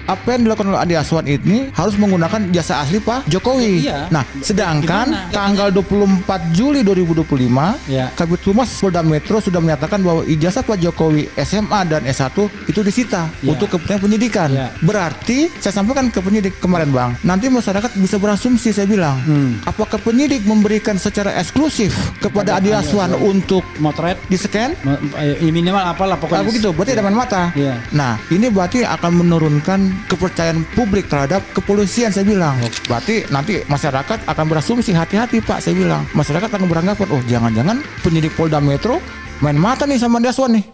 apa yang dilakukan oleh Andi Aswan ini harus menggunakan jasa asli Pak Jokowi. Iya. Nah, sedangkan Gimana? tanggal 24 Juli 2025, Ya. Kabid Humas Polda Metro sudah menyatakan bahwa ijazah Pak Jokowi SMA dan S1 itu disita Ya. untuk kepentingan penyidikan. Ya. Berarti saya sampaikan ke penyidik kemarin Bang, nanti masyarakat bisa berasumsi, saya bilang, apakah penyidik memberikan secara eksklusif kepada Andi Aswan untuk Motret di-scan? minimal apalah pokoknya. Begitu, berarti ada main mata. Iya. Nah, ini berarti akan menurunkan kepercayaan publik terhadap kepolisian, saya bilang. Berarti nanti masyarakat akan berasumsi, hati-hati Pak, saya bilang. Masyarakat akan beranggapan, oh jangan-jangan penyidik Polda Metro main mata nih sama Andi Aswan nih.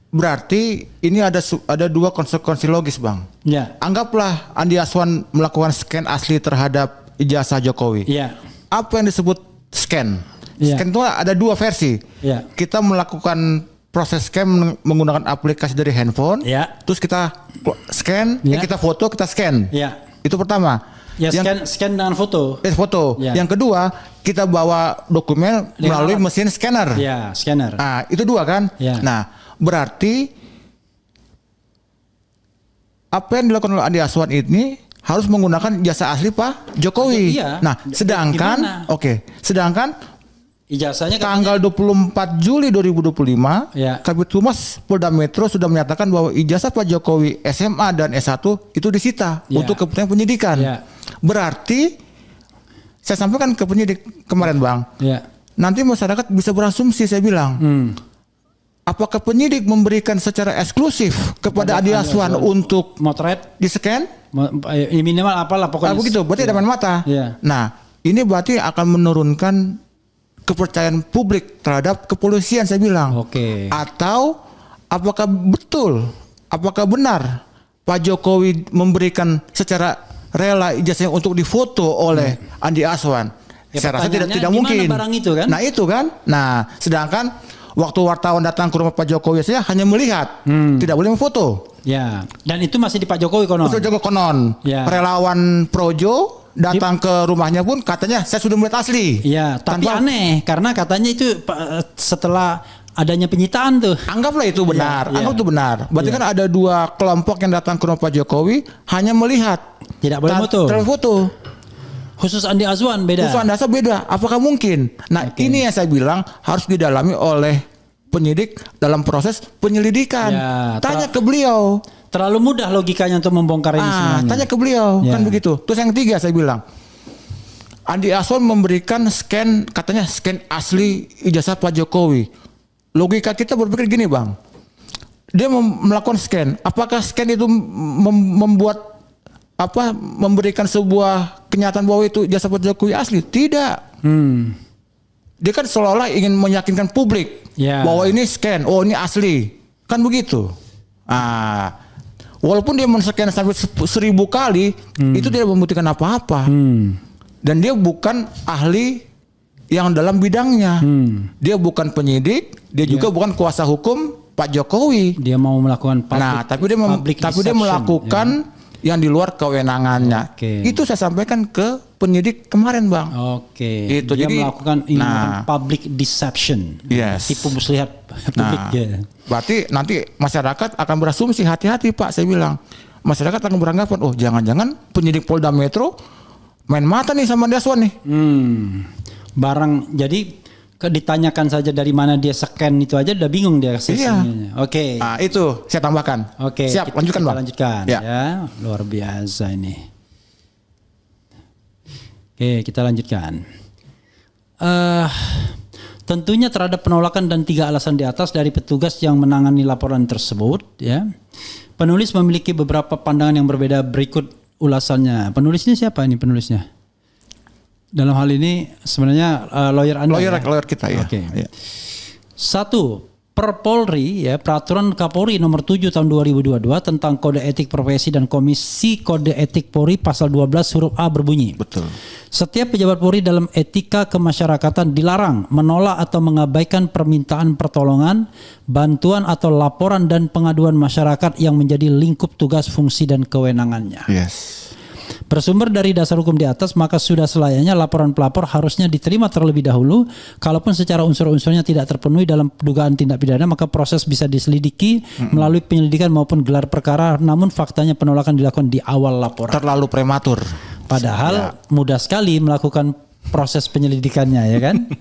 Berarti ini ada dua konsekuensi logis, Bang. Ya. Anggaplah Andi Aswan melakukan scan asli terhadap ijazah Jokowi. Ya. Apa yang disebut scan? Ya. Scan itu ada dua versi. Ya. Kita melakukan proses scan menggunakan aplikasi dari handphone. Ya. Terus kita scan, Ya. kita foto, kita scan. Ya. Itu pertama. Ya, scan dengan foto. Foto. Ya. Yang kedua, kita bawa dokumen melalui mesin scanner. Ya, scanner. Nah, itu dua kan? Ya. Nah, berarti apa yang dilakukan oleh Andi Aswan ini harus menggunakan jasa asli Pak Jokowi. Iya. Nah, sedangkan sedangkan Ijazahnya tanggal 24 Juli 2025, Ya. Kabid Humas Polda Metro sudah menyatakan bahwa ijazah Pak Jokowi SMA dan S1 itu disita Ya. untuk kepentingan penyidikan. Ya. Berarti saya sampaikan ke penyidik kemarin, Bang. Ya. Nanti masyarakat bisa berasumsi, saya bilang. Apakah penyidik memberikan secara eksklusif kepada Andi Aswan untuk motret di-scan? minimal apalah pokoknya. Begitu, berarti ada main mata. Ya. Nah, ini berarti akan menurunkan kepercayaan publik terhadap kepolisian, saya bilang. Oke. Atau apakah benar Pak Jokowi memberikan secara rela ijazahnya untuk difoto oleh Andi Aswan? Ya, Saya rasa tidak pertanyaannya mungkin. gimana barang itu kan? Nah, itu kan. Nah, sedangkan waktu wartawan datang ke rumah Pak Jokowi saja hanya melihat, tidak boleh memfoto. Ya. Dan itu masih di Pak Jokowi konon. Pak Jokowi konon. Ya. Relawan Projo datang ke rumahnya pun katanya saya sudah melihat asli. Iya, tapi aneh karena katanya itu setelah adanya penyitaan tuh. Anggaplah itu benar, Iya, anggap iya. itu benar. Berarti kan ada dua kelompok yang datang ke rumah Pak Jokowi hanya melihat, Tidak boleh foto. tidak boleh foto. Khusus Andi Azwan beda. Khusus Andi Aswan beda. Apakah mungkin? Nah, ini yang saya bilang harus didalami oleh penyidik dalam proses penyelidikan. Ya, Tanya ke beliau. Terlalu mudah logikanya untuk membongkar ini semuanya. Tanya ke beliau, Ya. kan begitu. Terus yang ketiga saya bilang, Andi Aswan memberikan scan, katanya scan asli ijazah Pak Jokowi. Logika kita berpikir gini, Bang. Dia melakukan scan. Apakah scan itu membuat memberikan sebuah kenyataan bahwa itu ijazah Pak Jokowi asli? Tidak. Dia kan seolah-olah ingin meyakinkan publik Ya. bahwa ini scan, oh ini asli. Kan begitu. Walaupun dia men-scan sampai 1000 kali, itu tidak membuktikan apa-apa. Dan dia bukan ahli yang dalam bidangnya. Dia bukan penyidik, dia juga bukan kuasa hukum Pak Jokowi. Dia mau melakukan Tapi dia melakukan yang di luar kewenangannya. Oke. Itu saya sampaikan ke penyidik kemarin, Bang. Oke. Itu Dia jadi melakukan public deception. Yes. Tipu muslihat publik. Ya. Berarti nanti masyarakat akan berasumsi, hati-hati Pak, saya bilang. Masyarakat akan beranggapan, oh jangan-jangan penyidik Polda Metro main mata nih sama Andi Aswan nih. Jadi ditanyakan saja dari mana dia scan itu aja udah bingung dia sistemnya. Oke. Nah, itu saya tambahkan. Oke. Siap, lanjutkan kita Bang. lanjutkan Ya. ya. Luar biasa ini. Oke, kita lanjutkan. Tentunya terhadap penolakan dan 3 alasan di atas dari petugas yang menangani laporan tersebut, ya. Penulis memiliki beberapa pandangan yang berbeda, berikut ulasannya. Penulisnya siapa ini penulisnya? Dalam hal ini sebenarnya lawyer Anda. Lawyer kita ya. Oke. Ya. 1. Per Polri, ya, Peraturan Kapolri nomor 7 tahun 2022 tentang Kode Etik Profesi dan Komisi Kode Etik Polri pasal 12 huruf A berbunyi. Betul. Setiap pejabat Polri dalam etika kemasyarakatan dilarang menolak atau mengabaikan permintaan pertolongan, bantuan atau laporan dan pengaduan masyarakat yang menjadi lingkup tugas, fungsi dan kewenangannya. Yes. Bersumber dari dasar hukum di atas, maka sudah selayaknya laporan pelapor harusnya diterima terlebih dahulu. Kalaupun secara unsur-unsurnya tidak terpenuhi dalam dugaan tindak pidana, maka proses bisa diselidiki melalui penyelidikan maupun gelar perkara. Namun faktanya penolakan dilakukan di awal laporan. Terlalu prematur. Padahal mudah sekali melakukan proses penyelidikannya, ya kan?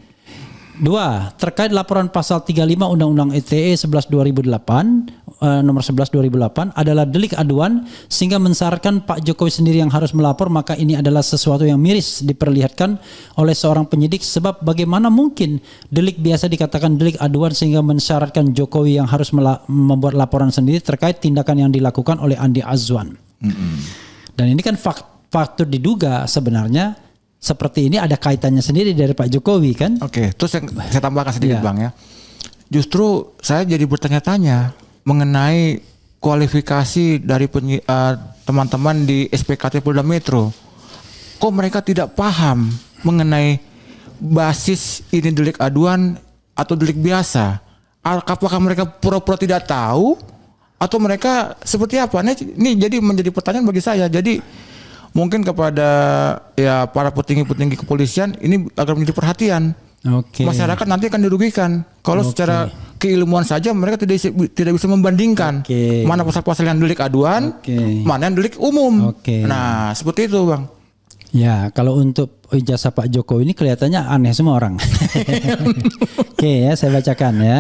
2. Terkait laporan pasal 35 Undang-Undang ITE 11 2008 nomor 11 2008 adalah delik aduan sehingga mensyaratkan Pak Jokowi sendiri yang harus melapor, maka ini adalah sesuatu yang miris diperlihatkan oleh seorang penyidik, sebab bagaimana mungkin delik biasa dikatakan delik aduan sehingga mensyaratkan Jokowi yang harus membuat laporan sendiri terkait tindakan yang dilakukan oleh Andi Azwan. Dan ini kan faktor diduga sebenarnya seperti ini ada kaitannya sendiri dari Pak Jokowi kan? Oke, terus saya tambahkan sedikit Ya. Bang ya. Justru saya jadi bertanya-tanya mengenai kualifikasi dari teman-teman di SPKT Polda Metro. Kok mereka tidak paham mengenai basis ini delik aduan atau delik biasa? Apakah mereka pura-pura tidak tahu atau mereka seperti apa? Ini jadi menjadi pertanyaan bagi saya. Jadi mungkin kepada ya para petinggi-petinggi kepolisian ini agar menjadi perhatian. Oke. Masyarakat nanti akan dirugikan kalau Oke. secara keilmuan saja mereka tidak bisa membandingkan Oke. mana pasal-pasal yang delik aduan, Oke. mana yang delik umum. Oke. Nah, seperti itu, Bang. Ya, kalau untuk ijazah Pak Jokowi ini kelihatannya aneh semua orang. Oke ya, saya bacakan ya.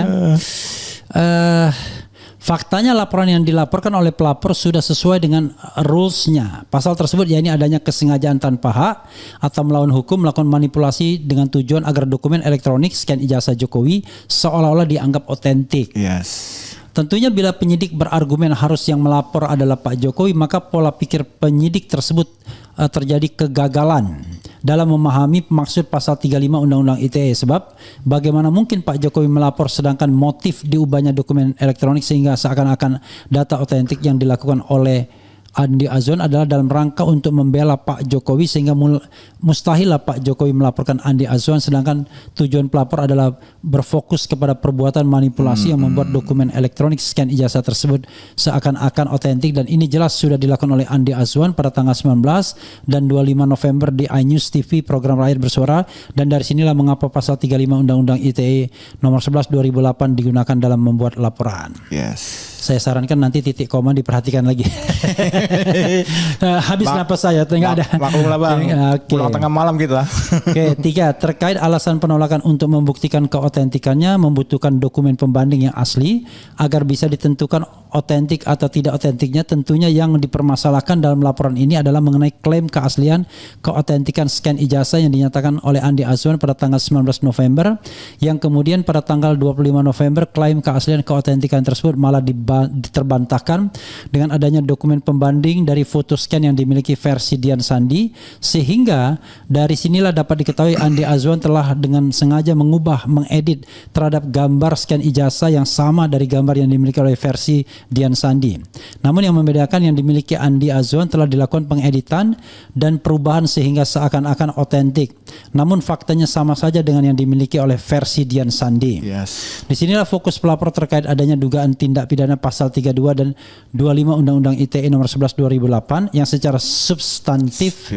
Faktanya laporan yang dilaporkan oleh pelapor sudah sesuai dengan rules-nya. Pasal tersebut yakni adanya kesengajaan tanpa hak atau melawan hukum melakukan manipulasi dengan tujuan agar dokumen elektronik scan ijazah Jokowi seolah-olah dianggap otentik. Yes. Tentunya bila penyidik berargumen harus yang melapor adalah Pak Jokowi, maka pola pikir penyidik tersebut terjadi kegagalan dalam memahami maksud pasal 35 Undang-Undang ITE, sebab bagaimana mungkin Pak Jokowi melapor sedangkan motif diubahnya dokumen elektronik sehingga seakan-akan data otentik yang dilakukan oleh Andi Azwan adalah dalam rangka untuk membela Pak Jokowi, sehingga mustahillah Pak Jokowi melaporkan Andi Azwan sedangkan tujuan pelapor adalah berfokus kepada perbuatan manipulasi yang membuat dokumen elektronik scan ijazah tersebut seakan-akan otentik, dan ini jelas sudah dilakukan oleh Andi Azwan pada tanggal 19 dan 25 November di iNews TV program Rakyat Bersuara, dan dari sinilah mengapa pasal 35 Undang-Undang ITE nomor 11 2008 digunakan dalam membuat laporan. Yes. Saya sarankan nanti titik koma diperhatikan lagi. Habis napas saya, tinggal ada. Maklumlah Bang. Oke. Pulang tengah malam kita. Oke, 3. Terkait alasan penolakan untuk membuktikan keotentikannya membutuhkan dokumen pembanding yang asli agar bisa ditentukan otentik atau tidak otentiknya. Tentunya yang dipermasalahkan dalam laporan ini adalah mengenai klaim keaslian keotentikan scan ijazah yang dinyatakan oleh Andi Azwan pada tanggal 19 November, yang kemudian pada tanggal 25 November klaim keaslian keotentikan tersebut malah diterbantahkan dengan adanya dokumen pembanding dari foto scan yang dimiliki versi Dian Sandi, sehingga dari sinilah dapat diketahui Andi Azwan telah dengan sengaja mengedit terhadap gambar scan ijazah yang sama dari gambar yang dimiliki oleh versi Dian Sandi. Namun yang membedakan yang dimiliki Andi Azwan telah dilakukan pengeditan dan perubahan sehingga seakan-akan otentik. Namun faktanya sama saja dengan yang dimiliki oleh versi Dian Sandi. Yes. Disinilah fokus pelapor terkait adanya dugaan tindak pidana pasal 32 dan 25 Undang-Undang ITE nomor 11 2008 yang secara substantif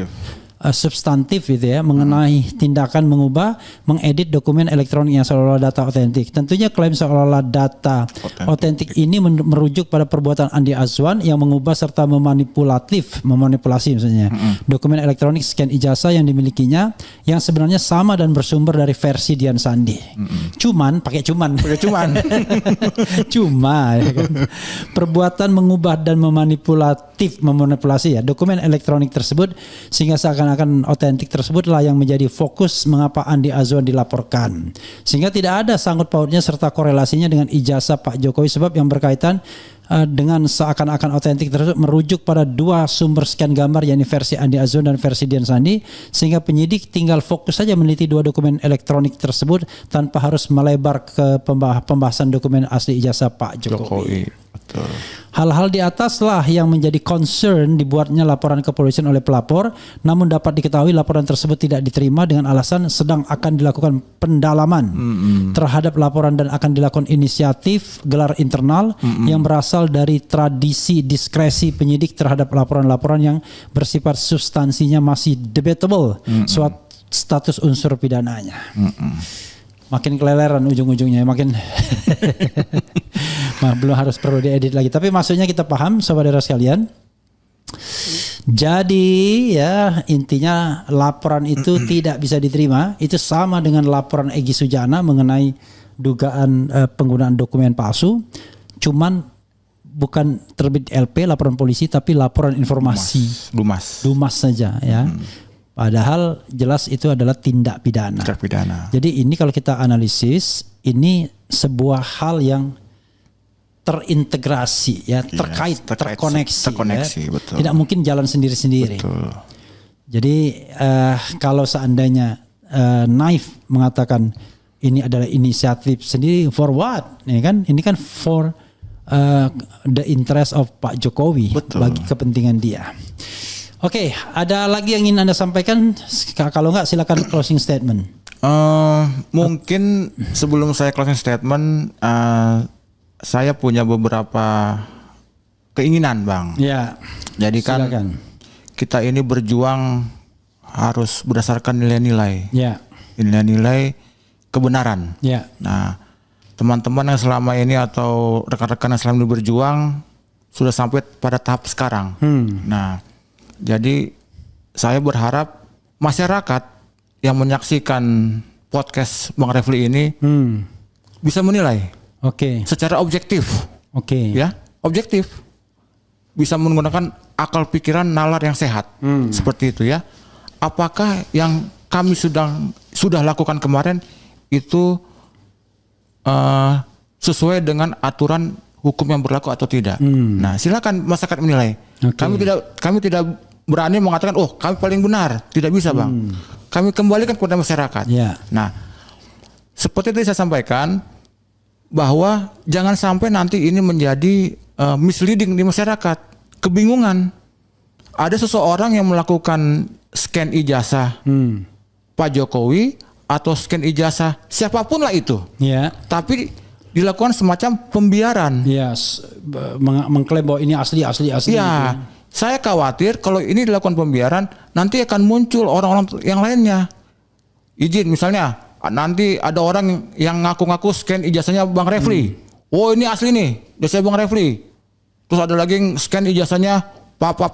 substantif gitu ya mengenai tindakan mengubah, mengedit dokumen elektronik yang seolah-olah data otentik. Tentunya klaim seolah-olah data otentik ini merujuk pada perbuatan Andi Azwan yang mengubah serta memanipulasi misalnya dokumen elektronik scan ijazah yang dimilikinya yang sebenarnya sama dan bersumber dari versi Dian Sandi. Pakai cuman. Cuma ya kan. Perbuatan mengubah dan memanipulasi ya dokumen elektronik tersebut sehingga seakan-akan otentik tersebutlah yang menjadi fokus mengapa Andi Azwan dilaporkan. Sehingga tidak ada sangkut pautnya serta korelasinya dengan ijazah Pak Jokowi sebab yang berkaitan dengan seakan-akan otentik tersebut merujuk pada dua sumber scan gambar yakni versi Andi Azwan dan versi Dian Sandi sehingga penyidik tinggal fokus saja meneliti dua dokumen elektronik tersebut tanpa harus melebar ke pembahasan dokumen asli ijazah Pak Jokowi. Betul. Hal-hal di ataslah yang menjadi concern dibuatnya laporan kepolisian oleh pelapor, namun dapat diketahui laporan tersebut tidak diterima dengan alasan sedang akan dilakukan pendalaman terhadap laporan dan akan dilakukan inisiatif gelar internal yang berasal dari tradisi diskresi penyidik terhadap laporan-laporan yang bersifat substansinya masih debatable suatu status unsur pidananya. Makin keleleran ujung-ujungnya, makin belum harus perlu diedit lagi. Tapi maksudnya kita paham, saudara sekalian. Jadi ya intinya laporan itu tidak bisa diterima. Itu sama dengan laporan Egy Sujana mengenai dugaan penggunaan dokumen palsu. Cuman bukan terbit LP laporan polisi, tapi laporan informasi. Dumas saja ya. Padahal jelas itu adalah tindak pidana. Jadi ini kalau kita analisis, ini sebuah hal yang terintegrasi ya, terkoneksi ya. Betul. Tidak mungkin jalan sendiri-sendiri. Betul. Jadi kalau seandainya Naif mengatakan ini adalah inisiatif sendiri, for what? Ya kan? Ini kan for the interest of Pak Jokowi. Betul. Bagi kepentingan dia. Oke, ada lagi yang ingin Anda sampaikan? Kalau enggak silakan closing statement. Mungkin sebelum saya closing statement, saya punya beberapa keinginan, Bang. Ya. Jadi kan silakan. Kita ini berjuang harus berdasarkan nilai-nilai. Ya. Nilai-nilai kebenaran. Ya. Nah, teman-teman yang selama ini atau rekan-rekan yang selama ini berjuang sudah sampai pada tahap sekarang. Nah, jadi saya berharap masyarakat yang menyaksikan podcast Bang Refli ini bisa menilai secara objektif. Ya, objektif. Bisa menggunakan akal pikiran nalar yang sehat. Seperti itu ya. Apakah yang kami sudah lakukan kemarin itu sesuai dengan aturan hukum yang berlaku atau tidak? Nah, silakan masyarakat menilai. Kami tidak berani mengatakan, oh kami paling benar. Tidak bisa, Bang. Kami kembalikan kepada masyarakat. Nah, seperti itu saya sampaikan bahwa jangan sampai nanti ini menjadi misleading di masyarakat, kebingungan. Ada seseorang yang melakukan scan ijazah Pak Jokowi atau scan ijazah siapapun lah itu. Tapi dilakukan semacam pembiaran. Mengklaim bahwa ini asli. Ya. Saya khawatir kalau ini dilakukan pembiaran, nanti akan muncul orang-orang yang lainnya. Izin misalnya, nanti ada orang yang ngaku-ngaku scan ijazahnya Bang Refli. Oh ini asli nih, ijazah Bang Refli. Terus ada lagi yang scan ijazahnya Pak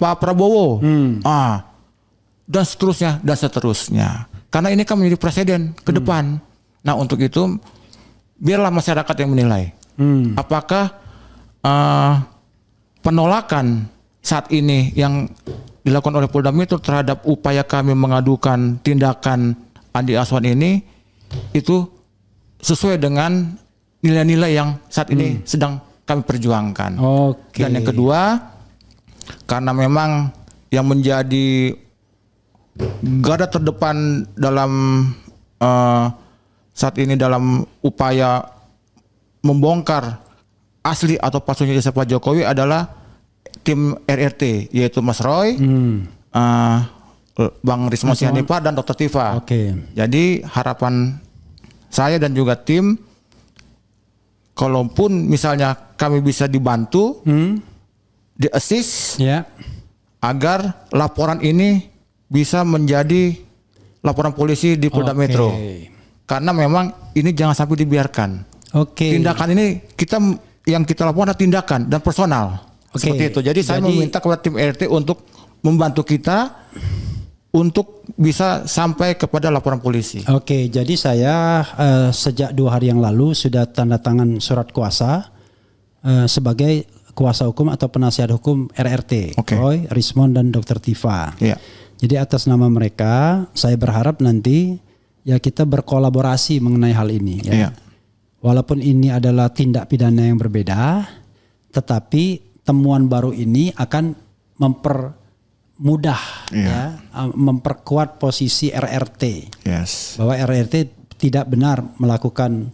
Prabowo. Dan seterusnya. Karena ini kan menjadi presiden ke depan. Nah untuk itu, biarlah masyarakat yang menilai. Apakah penolakan saat ini yang dilakukan oleh Polda Metro terhadap upaya kami mengadukan tindakan Andi Azwan ini itu sesuai dengan nilai-nilai yang saat ini sedang kami perjuangkan. Dan yang kedua, karena memang yang menjadi garda terdepan dalam saat ini dalam upaya membongkar asli atau palsunya ijazah Pak Jokowi adalah tim RRT, yaitu Mas Roy, Bang Risma Sianipar dan Dr. Tifa. Jadi harapan saya dan juga tim, kalaupun misalnya kami bisa dibantu, di assist, agar laporan ini bisa menjadi laporan polisi di Polda Metro. Karena memang ini jangan sampai dibiarkan. Tindakan ini yang kita lakukan adalah tindakan dan personal. Seperti itu. Jadi saya meminta kepada tim RT untuk membantu kita untuk bisa sampai kepada laporan polisi. Jadi saya sejak 2 hari yang lalu sudah tanda tangan surat kuasa sebagai kuasa hukum atau penasihat hukum RRT, Roy, Rismond dan Dr. Tifa. Jadi atas nama mereka saya berharap nanti ya kita berkolaborasi mengenai hal ini. Walaupun ini adalah tindak pidana yang berbeda, tetapi temuan baru ini akan mempermudah, memperkuat posisi RRT. Bahwa RRT tidak benar melakukan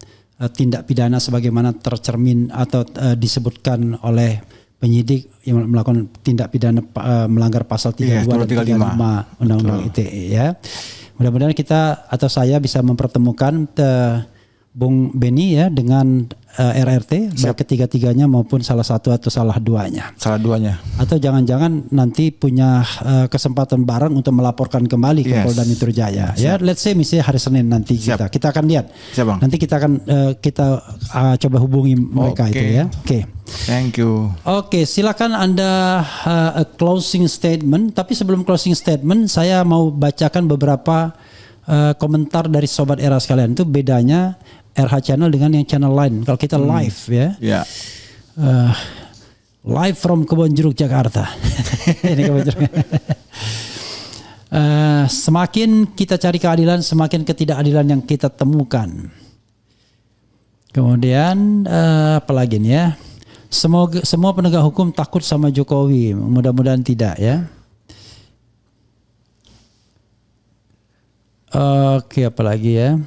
tindak pidana sebagaimana tercermin atau disebutkan oleh penyidik yang melakukan tindak pidana melanggar pasal 32 dan 35 Undang-Undang ITE ya. Mudah-mudahan kita atau saya bisa mempertemukan Bung Beni ya dengan RRT baik ketiga-tiganya maupun salah satu atau salah duanya. Atau jangan-jangan nanti punya kesempatan bareng untuk melaporkan kembali ke Polda Metro Jaya. Ya, let's say misalnya hari Senin nanti kita akan lihat. Nanti kita akan coba hubungi mereka itu ya. Thank you. Silakan Anda closing statement. Tapi sebelum closing statement, saya mau bacakan beberapa komentar dari Sobat Era sekalian. Itu bedanya RH Channel dengan yang channel lain. Kalau kita live ya. Live from Kebonjeruk Jakarta. Ini Kebonjeruk. Semakin kita cari keadilan, semakin ketidakadilan yang kita temukan. Kemudian apalagi nih ya. Semua penegak hukum takut sama Jokowi. Mudah-mudahan tidak ya. Apalagi ya.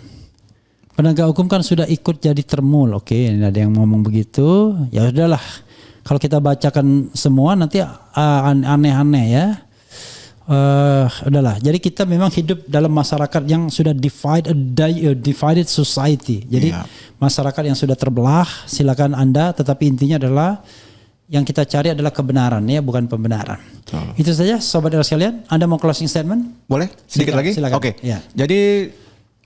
Penegak hukum kan sudah ikut jadi termul. Ini ada yang ngomong begitu. Ya udahlah. Kalau kita bacakan semua nanti aneh-aneh ya. Udahlah. Jadi kita memang hidup dalam masyarakat yang sudah divided society. Jadi masyarakat yang sudah terbelah. Silakan Anda. Tetapi intinya adalah yang kita cari adalah kebenaran ya, bukan pembenaran. Itu saja Sobat Era sekalian. Anda mau closing statement? Boleh? Sedikit lagi? Silakan. Jadi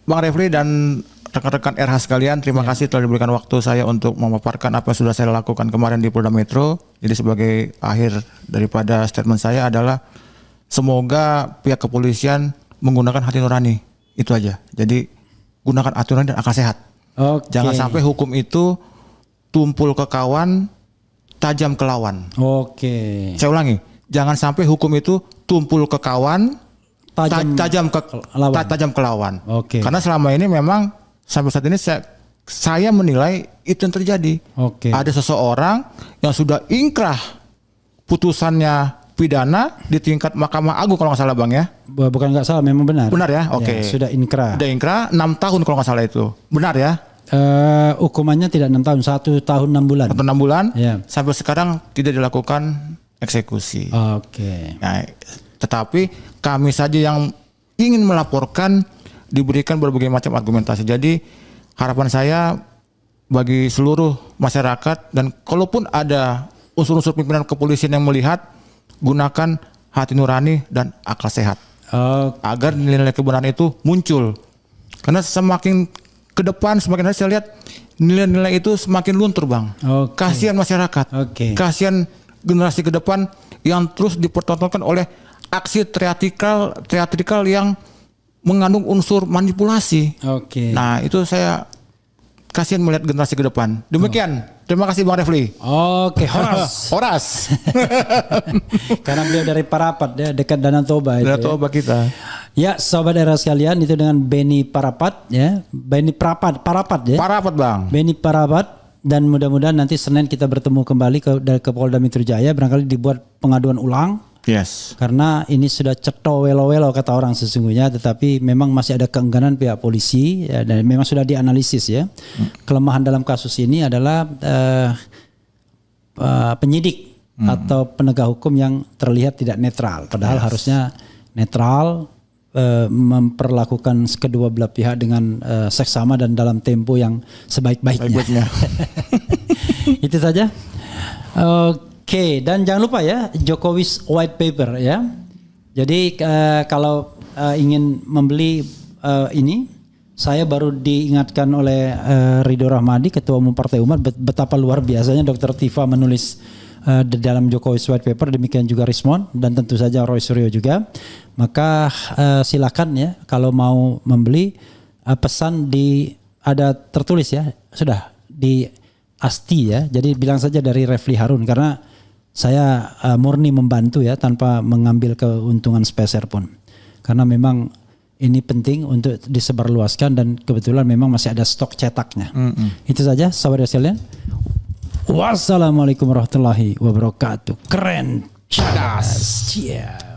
Bang Refli dan rekan-rekan RH sekalian, terima kasih telah diberikan waktu saya untuk memaparkan apa yang sudah saya lakukan kemarin di Polda Metro. Jadi sebagai akhir daripada statement saya adalah semoga pihak kepolisian menggunakan hati nurani. Itu aja. Jadi gunakan hati nurani dan akal sehat. Jangan sampai hukum itu tumpul ke kawan, tajam ke lawan. Saya ulangi, jangan sampai hukum itu tumpul ke kawan, tajam ke lawan. Karena selama ini memang sampai saat ini saya menilai itu yang terjadi. Ada seseorang yang sudah ingkrah putusannya pidana di tingkat Mahkamah Agung kalau nggak salah Bang ya. Bukan nggak salah, memang benar. Benar ya? Sudah ingkrah. Sudah ingkrah 6 tahun kalau nggak salah itu. Benar ya? Hukumannya tidak 6 tahun, 1 tahun 6 bulan. 1 tahun 6 bulan. Sampai sekarang tidak dilakukan eksekusi. Nah, tetapi kami saja yang ingin melaporkan diberikan berbagai macam argumentasi. Jadi harapan saya bagi seluruh masyarakat dan kalaupun ada unsur-unsur pimpinan kepolisian yang melihat, gunakan hati nurani dan akal sehat agar nilai-nilai kebenaran itu muncul. Karena semakin ke depan semakin hari saya lihat nilai-nilai itu semakin luntur Bang. Kasihan masyarakat, kasihan generasi ke depan yang terus dipertontonkan oleh aksi teatrikal yang mengandung unsur manipulasi. Nah itu saya kasihan melihat generasi ke depan. Demikian. Terima kasih Bang Refli. Horas. Karena beliau dari Parapat ya, dekat Danau Toba. Danau Toba kita. Ya, Sobat Era sekalian, itu dengan Beni Parapat ya. Beni Parapat ya. Parapat Bang. Beni Parapat, dan mudah-mudahan nanti Senin kita bertemu kembali ke Polda Metro Jaya, barangkali dibuat pengaduan ulang. Karena ini sudah ceto welo-welo kata orang sesungguhnya, tetapi memang masih ada keengganan pihak polisi ya, dan memang sudah dianalisis ya. Kelemahan dalam kasus ini adalah penyidik atau penegak hukum yang terlihat tidak netral, padahal harusnya netral, memperlakukan kedua belah pihak dengan seksama dan dalam tempo yang sebaik-baiknya. Itu saja. Dan jangan lupa ya, Jokowi's White Paper ya. Jadi kalau ingin membeli ini, saya baru diingatkan oleh Ridho Rahmadi, Ketua Umum Partai Umat, betapa luar biasanya Dr. Tifa menulis di dalam Jokowi's White Paper, demikian juga Rismon dan tentu saja Roy Suryo juga. Maka silakan ya kalau mau membeli, pesan ada tertulis ya, sudah di Asti ya. Jadi bilang saja dari Refli Harun, karena saya murni membantu ya tanpa mengambil keuntungan speser pun. Karena memang ini penting untuk disebarluaskan dan kebetulan memang masih ada stok cetaknya. Itu saja sahabat sekalian. Wassalamualaikum warahmatullahi wabarakatuh. Keren. Cadas. Yeah.